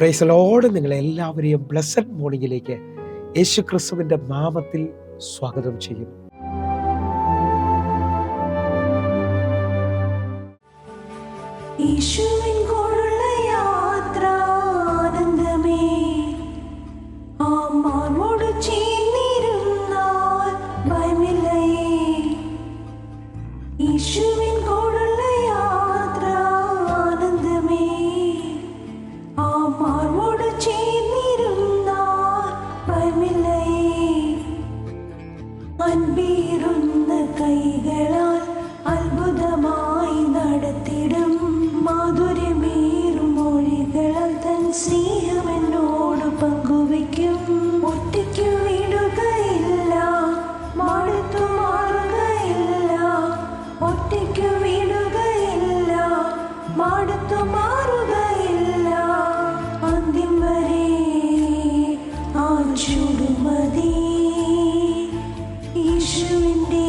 Praise the Lord. നിങ്ങളെല്ലാവരെയും blessed മോർണിംഗിലേക്ക് യേശു ക്രിസ്തുവിൻ്റെ നാമത്തിൽ സ്വാഗതം ചെയ്യുന്നു. കൈകളാൽ അത്ഭുതമായി നടത്തിടും മാധുര്യമേറും മൊഴികളാൽ തൻ സ്നേഹമെന്നോട് പങ്കുവയ്ക്കും. ഒറ്റയ്ക്കു വിടുകയില്ല, മടുത്തു മാറുകയില്ല. ഒറ്റയ്ക്കു വിടുകയില്ല, മടുത്തു മാറുകയില്ല. അന്ത്യം വരെ ആ ചുടുമതി യേശുവിൻ്റെ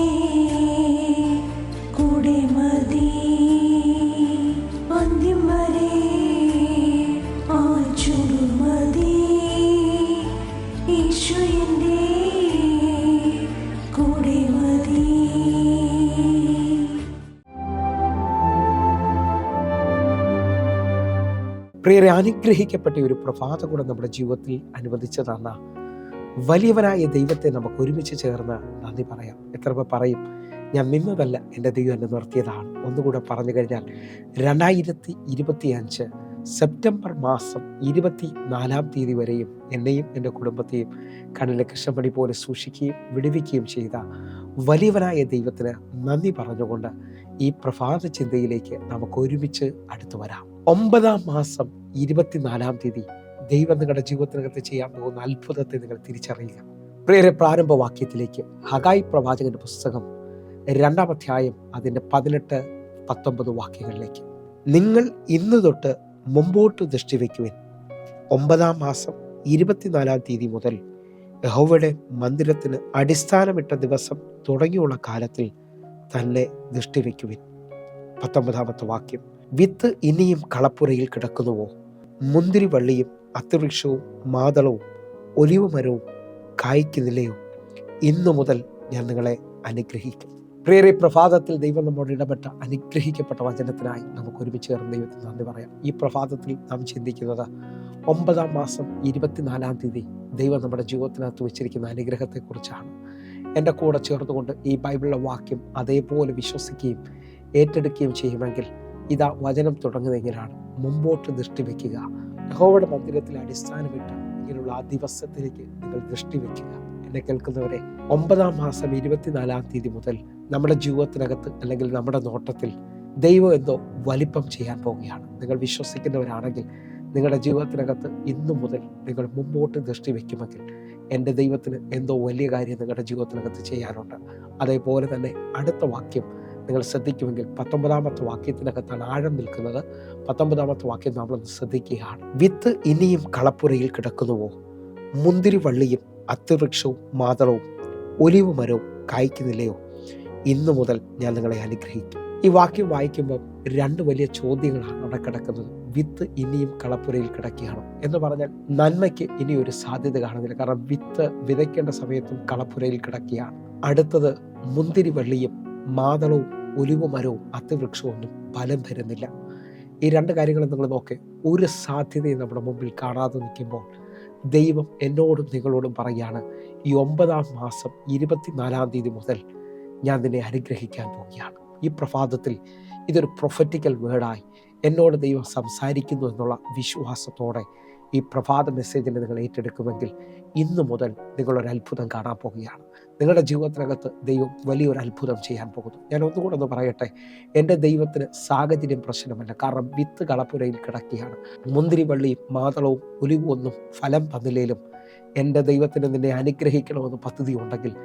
കൂടെ മതി. അന്ത്യം വരെ ആ ചുടുമതി യേശുവിൻ്റെ കൂടെ മതി. പ്രിയരെ, അനുഗ്രഹിക്കപ്പെട്ട ഒരു പ്രഭാത കൂടെ നമ്മുടെ ജീവിതത്തിൽ അനുവദിച്ചതാണ്. വലിയവനായ ദൈവത്തെ നമുക്ക് ഒരുമിച്ച് ചേർന്ന് നന്ദി പറയാം. എത്ര പേർ പറയും, ഞാൻ നിന്നതല്ല, എൻ്റെ ദൈവം എന്നെ നിർത്തിയതാണ്? ഒന്നുകൂടെ പറഞ്ഞു കഴിഞ്ഞാൽ 2025 സെപ്റ്റംബർ മാസം 24 വരെയും എന്നെയും എൻ്റെ കുടുംബത്തെയും കണ്ണിലെ കൃഷ്ണമണി പോലെ സൂക്ഷിക്കുകയും വിടുവിക്കുകയും ചെയ്ത വലിയവനായ ദൈവത്തിന് നന്ദി പറഞ്ഞുകൊണ്ട് ഈ പ്രഭാത ചിന്തയിലേക്ക് നമുക്ക് ഒരുമിച്ച് അടുത്തു വരാം. 9-ാം മാസം 24 ദൈവം നിങ്ങളുടെ ജീവിതത്തിനകത്ത് ചെയ്യാൻ പോകുന്ന അത്ഭുതത്തെ നിങ്ങൾ തിരിച്ചറിയുക. പ്രിയരെ, പ്രാരംഭ വാക്യത്തിലേക്ക് ഹഗായി പ്രവാചകന്റെ പുസ്തകം 2-ാം അധ്യായം അതിൻ്റെ 18-19 വാക്യങ്ങളിലേക്ക്. നിങ്ങൾ ഇന്ന് തൊട്ട് മുമ്പോട്ട് ദൃഷ്ടി വയ്ക്കുവിൻ. 9-ാം മാസം 24 മുതൽ യഹോവയുടെ മന്ദിരത്തിന് അടിസ്ഥാനമിട്ട ദിവസം തുടങ്ങിയുള്ള കാലത്തിൽ തന്നെ ദൃഷ്ടി വയ്ക്കുവിൻ. 19-ാമത്തെ വാക്യം. വിത്ത് ഇനിയും കളപ്പുരയിൽ കിടക്കുന്നുവോ? മുന്തിരി വള്ളിയും അത്തിവൃക്ഷവും മാതളവും ഒലിവ് മരവും കായ്ക്കുന്നില്ലയോ? ഇന്നു മുതൽ ഞാൻ നിങ്ങളെ അനുഗ്രഹിക്കും. പ്രിയരെ, പ്രഭാതത്തിൽ ദൈവം നമ്മോട് ഇടപെട്ട അനുഗ്രഹിക്കപ്പെട്ട വചനത്തിനായി നമുക്ക് ഒരുമിച്ച് ചേർന്ന് ദൈവത്തിന് നന്ദി പറയാം. ഈ പ്രഭാതത്തിൽ നാം ചിന്തിക്കുന്നത് 9-ാം മാസം 24 ദൈവം നമ്മുടെ ജീവിതത്തിനകത്ത് വെച്ചിരിക്കുന്ന അനുഗ്രഹത്തെക്കുറിച്ചാണ്. എൻ്റെ കൂടെ ചേർന്നുകൊണ്ട് ഈ ബൈബിളിലെ വാക്യം അതേപോലെ വിശ്വസിക്കുകയും ഏറ്റെടുക്കുകയും ചെയ്യുമെങ്കിൽ ഇതാ വചനം തുടങ്ങുന്നതെങ്കിലാണ് മുമ്പോട്ട് ദൃഷ്ടി വയ്ക്കുക. യഹോവയുടെ മന്ദിരത്തിൽ അടിസ്ഥാനമിട്ട് ഇങ്ങനെയുള്ള ആ ദിവസത്തിലേക്ക് നിങ്ങൾ ദൃഷ്ടി വയ്ക്കുക. എന്നെ കേൾക്കുന്നവരെ, 9-ാം മാസം 24 മുതൽ നമ്മുടെ ജീവിതത്തിനകത്ത് അല്ലെങ്കിൽ നമ്മുടെ നോട്ടത്തിൽ ദൈവം എന്തോ വലിപ്പം ചെയ്യാൻ പോവുകയാണ്. നിങ്ങൾ വിശ്വസിക്കുന്നവരാണെങ്കിൽ നിങ്ങളുടെ ജീവിതത്തിനകത്ത് ഇന്നു മുതൽ നിങ്ങൾ മുമ്പോട്ട് ദൃഷ്ടി വയ്ക്കുമെങ്കിൽ എൻ്റെ ദൈവത്തിന് എന്തോ വലിയ കാര്യം നിങ്ങളുടെ ജീവിതത്തിനകത്ത് ചെയ്യാനുണ്ട്. അതേപോലെ തന്നെ അടുത്ത വാക്യം നിങ്ങൾ ശ്രദ്ധിക്കുമെങ്കിൽ 19-ാമത്തെ വാക്യത്തിനകത്താണ് ആഴം നിൽക്കുന്നത്. 19-ാമത്തെ വാക്യം നമ്മളൊന്ന് ശ്രദ്ധിക്കുകയാണ്. വിത്ത് ഇനിയും കളപ്പുരയിൽ കിടക്കുന്നുവോ? മുന്തിരി വള്ളിയും അത്തിവൃക്ഷവും മാതളവും ഒലിവ് മരവും കായ്ക്കുന്നില്ലയോ? ഇന്നു മുതൽ ഞാൻ നിങ്ങളെ അനുഗ്രഹിക്കും. ഈ വാക്യം വായിക്കുമ്പോൾ 2 വലിയ ചോദ്യങ്ങളാണ് അവിടെ കിടക്കുന്നത്. വിത്ത് ഇനിയും കളപ്പുരയിൽ കിടക്കുകയാണ് എന്ന് പറഞ്ഞാൽ നന്മയ്ക്ക് ഇനി ഒരു സാധ്യത കാണുന്നില്ല. കാരണം വിത്ത് വിതയ്ക്കേണ്ട സമയത്തും കളപ്പുരയിൽ കിടക്കുകയാണ്. അടുത്തത്, മുന്തിരി വള്ളിയും മാതളവും ഒലിവ് മരവും അത്തിവൃക്ഷവും ഒന്നും ഫലം തരുന്നില്ല. ഈ 2 കാര്യങ്ങൾ നിങ്ങൾ നോക്കേ. ഒരു സാധ്യതയും നമ്മുടെ മുമ്പിൽ കാണാതെ നിൽക്കുമ്പോൾ ദൈവം എന്നോടും നിങ്ങളോടും പറയുകയാണ്, ഈ 9-ാം മാസം 24 മുതൽ ഞാൻ നിന്നെ അനുഗ്രഹിക്കാൻ പോവുകയാണ്. ഈ പ്രഭാതത്തിൽ ഇതൊരു പ്രൊഫറ്റിക്കൽ വേർഡായി എന്നോട് ദൈവം സംസാരിക്കുന്നു എന്നുള്ള വിശ്വാസത്തോടെ ഈ പ്രഭാത മെസ്സേജിനെ നിങ്ങൾ ഏറ്റെടുക്കുമെങ്കിൽ ഇന്നു മുതൽ നിങ്ങളൊരു അത്ഭുതം കാണാൻ പോവുകയാണ്. നിങ്ങളുടെ ജീവിതത്തിനകത്ത് ദൈവം വലിയൊരു അത്ഭുതം ചെയ്യാൻ പോകുന്നു. ഞാൻ ഒന്നുകൂടെ ഒന്ന് പറയട്ടെ, എൻ്റെ ദൈവത്തിന് സാഹചര്യം പ്രശ്നമല്ല. കാരണം വിത്ത് കളപ്പുരയിൽ കിടക്കുകയാണ്. മുന്തിരി വള്ളിയും മാതളവും ഒലിവും ഒന്നും ഫലം തന്നില്ലേലും എൻ്റെ ദൈവത്തിന് നിന്നെ അനുഗ്രഹിക്കണമെന്ന് പദ്ധതി ഉണ്ടെങ്കിൽ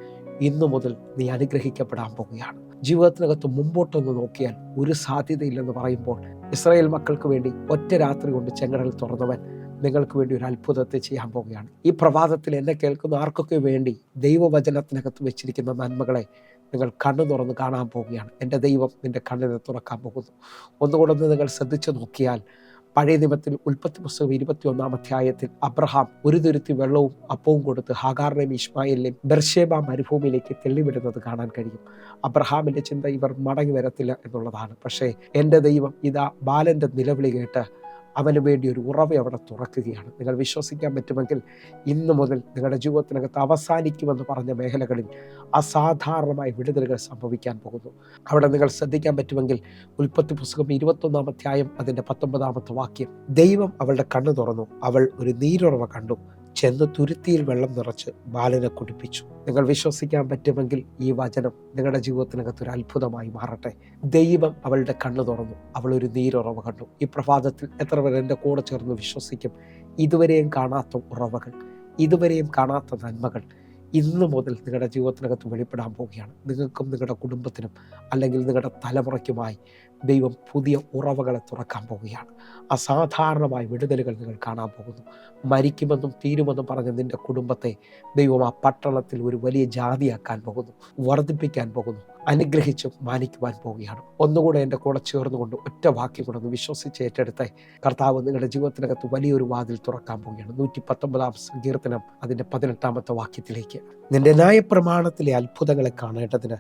ഇന്നു മുതൽ നീ അനുഗ്രഹിക്കപ്പെടാൻ പോവുകയാണ്. ജീവിതത്തിനകത്ത് മുമ്പോട്ടൊന്ന് നോക്കിയാൽ ഒരു സാധ്യതയില്ലെന്ന് പറയുമ്പോൾ ഇസ്രായേൽ മക്കൾക്ക് വേണ്ടി ഒറ്റ രാത്രി കൊണ്ട് ചെങ്കടൽ തുറന്നവൻ നിങ്ങൾക്ക് വേണ്ടി ഒരു അത്ഭുതത്തെ ചെയ്യാൻ പോവുകയാണ്. ഈ പ്രഭാതത്തിൽ എന്നെ കേൾക്കുന്ന ആർക്കൊക്കെ വേണ്ടി ദൈവവചനത്തിനകത്ത് വെച്ചിരിക്കുന്ന നന്മകളെ നിങ്ങൾ കണ്ണു തുറന്ന് കാണാൻ പോവുകയാണ്. എൻ്റെ ദൈവം നിൻ്റെ കണ്ണിനെ തുറക്കാൻ പോകുന്നു. ഒന്നുകൂടെ നിങ്ങൾ ശ്രദ്ധിച്ചു നോക്കിയാൽ പഴയ നിയമത്തിൽ ഉൽപ്പത്തി പുസ്തകം 21 അധ്യായത്തിൽ അബ്രഹാം ഒരു തുരുത്തി വെള്ളവും അപ്പവും കൊടുത്ത് ഹാഗാറിനെയും ഇശ്മായേലിനെയും ബെർശേബ മരുഭൂമിയിലേക്ക് തെള്ളിവിടുന്നത് കാണാൻ കഴിയും. അബ്രഹാമിൻ്റെ ചിന്ത ഇവർ മടങ്ങി വരത്തില്ല എന്നുള്ളതാണ്. പക്ഷേ എൻ്റെ ദൈവം ഇതാ ബാലൻ്റെ നിലവിളി കേട്ട് അവന് വേണ്ടി ഒരു ഉറവ അവിടെ തുറക്കുകയാണ്. നിങ്ങൾ വിശ്വസിക്കാൻ പറ്റുമെങ്കിൽ ഇന്നു മുതൽ നിങ്ങളുടെ ജീവിതത്തിനകത്ത് അവസാനിക്കുമെന്ന് പറഞ്ഞ മേഖലകളിൽ അസാധാരണമായ വിടുതലുകൾ സംഭവിക്കാൻ പോകുന്നു. അവിടെ നിങ്ങൾ ശ്രദ്ധിക്കാൻ പറ്റുമെങ്കിൽ ഉൽപ്പത്തി പുസ്തകം 21 അധ്യായം അതിൻ്റെ 19 വാക്യം, ദൈവം അവളുടെ കണ്ണ് തുറന്നു, അവൾ ഒരു നീരുറവ കണ്ടു, ചെന്ന് തുരുത്തിയിൽ വെള്ളം നിറച്ച് ബാലനെ കുടിപ്പിച്ചു. നിങ്ങൾ വിശ്വസിക്കാൻ പറ്റുമെങ്കിൽ ഈ വചനം നിങ്ങളുടെ ജീവിതത്തിനകത്ത് ഒരു അത്ഭുതമായി മാറട്ടെ. ദൈവം അവളുടെ കണ്ണ് തുറന്നു, അവൾ ഒരു നീരുറവ കണ്ടു. ഈ പ്രഭാതത്തിൽ എത്ര പേർ എൻ്റെ കൂടെ ചേർന്ന് വിശ്വസിക്കും? ഇതുവരെയും കാണാത്ത ഉറവകൾ, ഇതുവരെയും കാണാത്ത നന്മകൾ ഇന്ന് മുതൽ നിങ്ങളുടെ ജീവിതത്തിനകത്ത് വെളിപ്പെടാൻ പോവുകയാണ്. നിങ്ങൾക്കും നിങ്ങളുടെ കുടുംബത്തിനും അല്ലെങ്കിൽ നിങ്ങളുടെ തലമുറയ്ക്കുമായി ദൈവം പുതിയ ഉറവകളെ തുറക്കാൻ പോവുകയാണ്. അസാധാരണമായ വിടുതലുകൾ നിങ്ങൾ കാണാൻ പോകുന്നു. മരിക്കുമെന്നും തീരുമെന്നും പറഞ്ഞ നിൻ്റെ കുടുംബത്തെ ദൈവം ആ പട്ടണത്തിൽ ഒരു വലിയ ജാതിയാക്കാൻ പോകുന്നു, വർദ്ധിപ്പിക്കാൻ പോകുന്നു, അനുഗ്രഹിച്ചും മാനിക്കുവാൻ പോവുകയാണ്. ഒന്നുകൂടെ എൻ്റെ കൂടെ ചേർന്നുകൊണ്ട് ഒറ്റ വാക്യം കൊണ്ടൊന്ന് വിശ്വസിച്ച് ഏറ്റെടുത്ത് കർത്താവ് നിങ്ങളുടെ ജീവിതത്തിനകത്ത് വലിയൊരു വാതിൽ തുറക്കാൻ പോവുകയാണ്. 119 സങ്കീർത്തനം അതിൻ്റെ 18 വാക്യത്തിലേക്ക്, നിന്റെ ന്യായപ്രമാണത്തിലെ അത്ഭുതങ്ങളെ കാണേണ്ടതിന്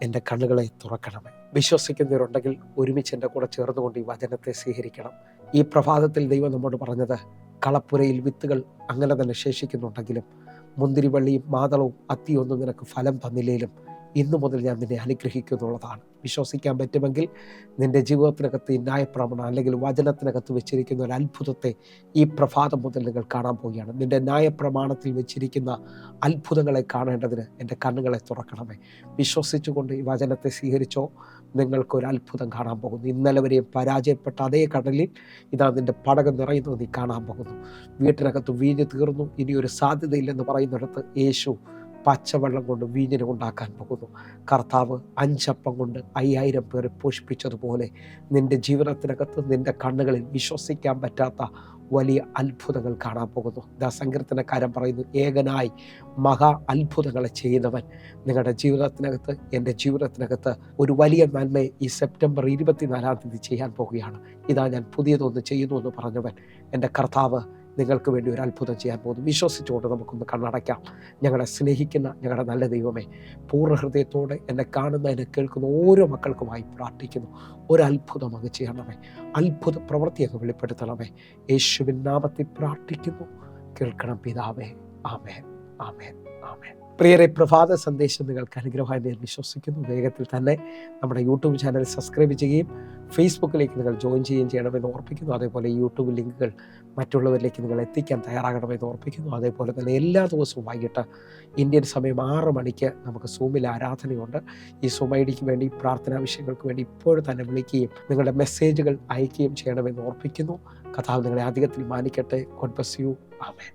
എൻ്റെ കണ്ണുകളെ തുറക്കണമേ. വിശ്വസിക്കുന്നവരുണ്ടെങ്കിൽ ഒരുമിച്ച് എൻ്റെ കൂടെ ചേർന്നുകൊണ്ട് ഈ വചനത്തെ സ്വീകരിക്കണം. ഈ പ്രഭാതത്തിൽ ദൈവം നമ്മോട് പറഞ്ഞത്, കളപ്പുരയിൽ വിത്തുകൾ അങ്ങനെ തന്നെ ശേഷിക്കുന്നുണ്ടെങ്കിലും മുന്തിരിവള്ളിയും മാതളവും അത്തിയൊന്നും നിനക്ക് ഫലം തന്നില്ലേലും ഇന്നു മുതൽ ഞാൻ നിന്നെ അനുഗ്രഹിക്കുന്നുള്ളതാണ്. വിശ്വസിക്കാൻ പറ്റുമെങ്കിൽ നിൻ്റെ ജീവിതത്തിനകത്ത് ഈ ന്യായപ്രമാണം അല്ലെങ്കിൽ വചനത്തിനകത്ത് വെച്ചിരിക്കുന്ന ഒരു അത്ഭുതത്തെ ഈ പ്രഭാതം മുതൽ നിങ്ങൾ കാണാൻ പോവുകയാണ്. നിൻ്റെ ന്യായപ്രമാണത്തിൽ വെച്ചിരിക്കുന്ന അത്ഭുതങ്ങളെ കാണേണ്ടതിന് എൻ്റെ കണ്ണുകളെ തുറക്കണമേ. വിശ്വസിച്ചുകൊണ്ട് ഈ വചനത്തെ സ്വീകരിച്ചോ, നിങ്ങൾക്കൊരു അത്ഭുതം കാണാൻ പോകുന്നു. ഇന്നലെ വരെയും പരാജയപ്പെട്ട അതേ കടലിൽ ഇതാ നിൻ്റെ പടകം നിറയുന്നത് നീ കാണാൻ പോകുന്നു. വീട്ടിനകത്ത് വീഞ്ഞ് തീർന്നു, ഇനിയൊരു സാധ്യതയില്ലെന്ന് പറയുന്നിടത്ത് യേശു പച്ചവെള്ളം കൊണ്ട് വീഞ്ഞിനെ ഉണ്ടാക്കാൻ പോകുന്നു. കർത്താവ് 5 അപ്പം കൊണ്ട് 5000 പേരെ പോഷിപ്പിച്ചതുപോലെ നിൻ്റെ ജീവിതത്തിനകത്ത് നിൻ്റെ കണ്ണുകളിൽ വിശ്വസിക്കാൻ പറ്റാത്ത വലിയ അത്ഭുതങ്ങൾ കാണാൻ പോകുന്നു. സങ്കീർത്തനക്കാരൻ പറയുന്നു, ഏകനായി മഹാ അത്ഭുതങ്ങളെ ചെയ്യുന്നവൻ നിങ്ങളുടെ ജീവിതത്തിനകത്ത്, എൻ്റെ ജീവിതത്തിനകത്ത് ഒരു വലിയ നന്മയെ ഈ സെപ്റ്റംബർ 24 ചെയ്യാൻ പോവുകയാണ്. ഇതാ ഞാൻ പുതിയതൊന്ന് ചെയ്യുന്നു എന്ന് പറഞ്ഞവൻ എൻ്റെ കർത്താവ് നിങ്ങൾക്ക് വേണ്ടി ഒരു അത്ഭുതം ചെയ്യാൻ പോകുന്നു. വിശ്വസിച്ചുകൊണ്ട് നമുക്കൊന്ന് കണ്ണടയ്ക്കാം. ഞങ്ങളെ സ്നേഹിക്കുന്ന ഞങ്ങളുടെ നല്ല ദൈവമേ, പൂർണ്ണ ഹൃദയത്തോടെ എന്നെ കാണുന്ന എന്നെ കേൾക്കുന്ന ഓരോ മക്കൾക്കുമായി പ്രാർത്ഥിക്കുന്നു. ഒരു അത്ഭുതം അങ്ങ് ചെയ്യണമേ, അത്ഭുത പ്രവൃത്തി അങ്ങ് വെളിപ്പെടുത്തണമേ. യേശുവിൻ നാമത്തിൽ പ്രാർത്ഥിക്കുന്നു, കേൾക്കണം പിതാവേ. ആമേൻ, ആമേൻ, ആമേൻ. പ്രിയരെ, പ്രഭാത സന്ദേശം നിങ്ങൾക്ക് അനുഗ്രഹമായി ഞാൻ വിശ്വസിക്കുന്നു. വേഗത്തിൽ തന്നെ നമ്മുടെ യൂട്യൂബ് ചാനൽ സബ്സ്ക്രൈബ് ചെയ്യുകയും ഫേസ്ബുക്കിലേക്ക് നിങ്ങൾ ജോയിൻ ചെയ്യുകയും ചെയ്യണമെന്ന് ഓർപ്പിക്കുന്നു. അതേപോലെ യൂട്യൂബ് ലിങ്കുകൾ മറ്റുള്ളവരിലേക്ക് നിങ്ങൾ എത്തിക്കാൻ തയ്യാറാകണമെന്ന് ഓർപ്പിക്കുന്നു. അതേപോലെ തന്നെ എല്ലാ ദിവസവും വൈകിട്ട് ഇന്ത്യൻ സമയം 6 മണിക്ക് നമുക്ക് സൂമിൽ ആരാധനയുണ്ട്. ഈ സൂം ഐഡിക്ക് വേണ്ടി, പ്രാർത്ഥനാ വിഷയങ്ങൾക്ക് വേണ്ടി ഇപ്പോഴും തന്നെ വിളിക്കുകയും നിങ്ങളുടെ മെസ്സേജുകൾ അയക്കുകയും ചെയ്യണമെന്ന് ഓർപ്പിക്കുന്നു. കർത്താവ് നിങ്ങളെ അധികത്തിൽ മാനിക്കട്ടെ. God bless you. ആമേൻ.